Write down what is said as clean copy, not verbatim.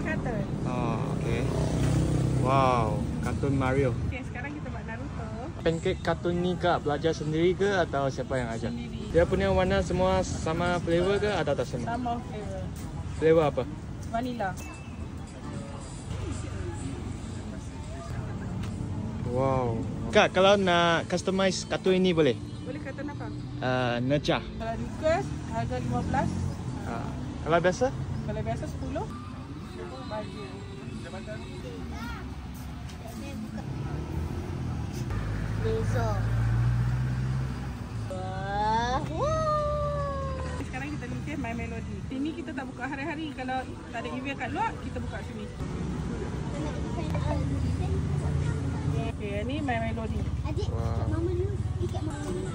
kartun. Oh, okey. Wow, kartun Mario. Okey, sekarang kita buat Naruto. Pancake kartun ni Kak belajar sendiri ke atau siapa yang ajar? Sendiri. Dia punya warna semua sama flavor ke atau tak sama? Sama flavor. Flavor apa? Vanilla. Wow. Kak, kalau nak customize kartun ini boleh? Boleh kartun apa? Necah. Kalau request, harga 15. Kalau biasa? Kalau biasa 10. Baju. Besok. Sekarang kita lukis My Melody. Sini kita tak buka hari-hari. Kalau tak ada event kat luar, kita buka sini. Okey, ni My Melody. Adik, Wow. kat mama dulu. Kat mama dulu.